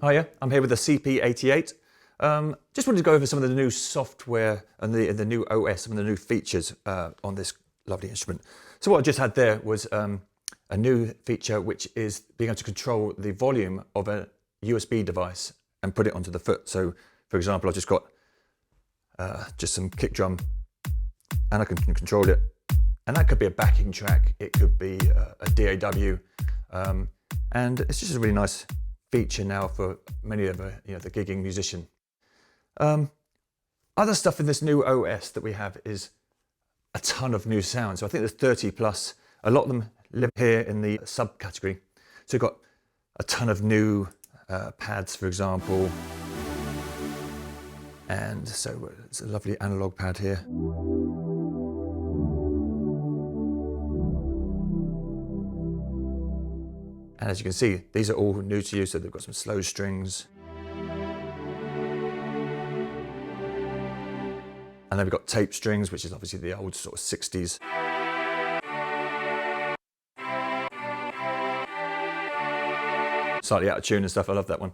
Hiya, I'm here with the CP88. Just wanted to go over some of the new software and the new OS, some of the new features on this lovely instrument. So what I just had there was a new feature, which is being able to control the volume of a USB device and put it onto the foot. So for example, I've just got just some kick drum and I can control it. And that could be a backing track, it could be a DAW, and it's just a really nice feature now for many of the gigging musician. Other stuff in this new OS that we have is a ton of new sounds. So I think there's 30 plus. A lot of them live here in the subcategory. So you've got a ton of new pads, for example. And so it's a lovely analog pad here. And as you can see, these are all new to you, so they've got some slow strings. And then we've got tape strings, which is obviously the old sort of 60s. Slightly out of tune and stuff, I love that one.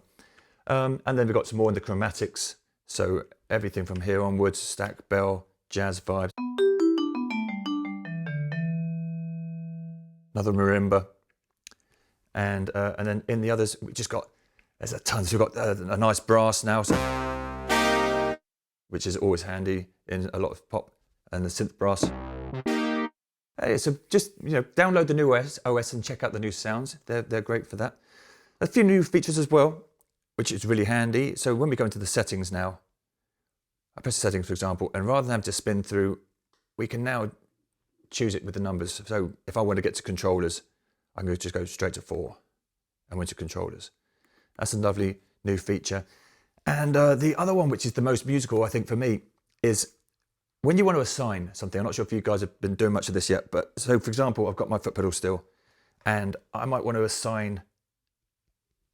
And then we've got some more in the chromatics. So everything from here onwards, stack, bell, jazz vibes. Another marimba. And then in the others, we just got, there's a ton. So we've got a nice brass now, so, which is always handy in a lot of pop, and the synth brass. Hey, so just download the new OS and check out the new sounds. They're great for that. A few new features as well, which is really handy. So when we go into the settings now, I press the settings, for example, and rather than having to spin through, we can now choose it with the numbers. So if I want to get to controllers, I'm going to just go straight to 4 and went to controllers. That's a lovely new feature. And the other one, which is the most musical, I think, for me, is when you want to assign something. I'm not sure if you guys have been doing much of this yet, but so for example, I've got my foot pedal still, and I might want to assign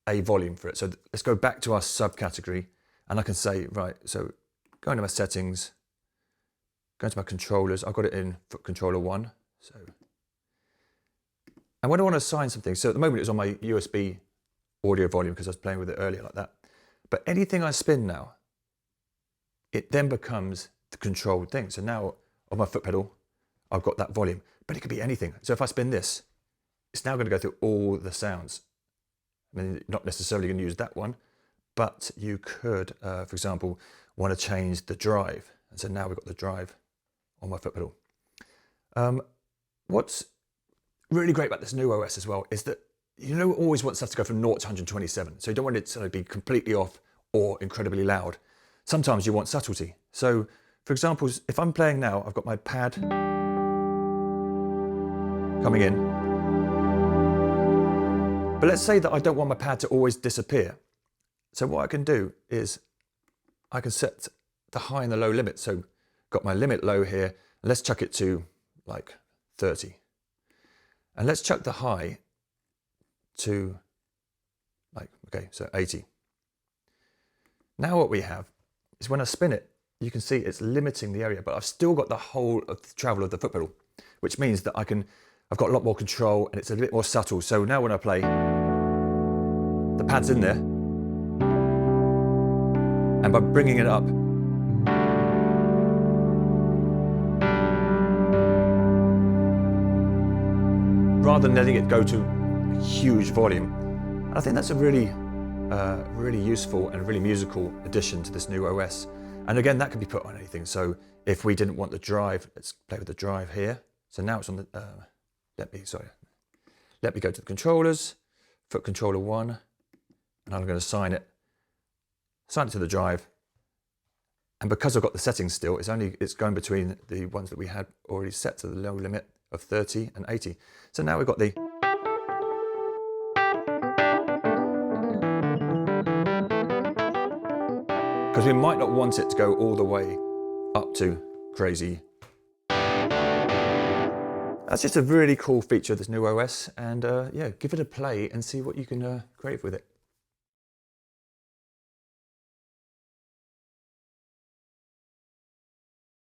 a volume for it. So let's go back to our subcategory, and I can say, right, so go into my settings, go into my controllers. I've got it in foot controller 1. So. And when I want to assign something, so at the moment it's on my USB audio volume because I was playing with it earlier like that. But anything I spin now, it then becomes the controlled thing. So now on my foot pedal, I've got that volume, but it could be anything. So if I spin this, it's now going to go through all the sounds. I mean, not necessarily going to use that one, but you could, for example, want to change the drive. And so now we've got the drive on my foot pedal. What's really great about this new OS as well is that you always want stuff to go from 0 to 127. So you don't want it to be completely off or incredibly loud. Sometimes you want subtlety. So for example, if I'm playing now, I've got my pad coming in. But let's say that I don't want my pad to always disappear. So what I can do is I can set the high and the low limit. So got my limit low here. And let's chuck it to like 30. And let's chuck the high to okay, so 80. Now what we have is when I spin it, you can see it's limiting the area, but I've still got the whole of the travel of the foot pedal, which means that I've got a lot more control and it's a bit more subtle. So now when I play, the pad's in there, and by bringing it up, rather than letting it go to a huge volume. I think that's a really useful and really musical addition to this new OS. And again, that can be put on anything. So if we didn't want the drive, let's play with the drive here. So now it's on the, let me go to the controllers, foot controller 1, and I'm going to assign it to the drive. And because I've got the settings still, it's going between the ones that we had already set to the low limit of 30 and 80. So now we've got the because we might not want it to go all the way up to crazy. That's just a really cool feature of this new OS, and yeah, give it a play and see what you can create with it.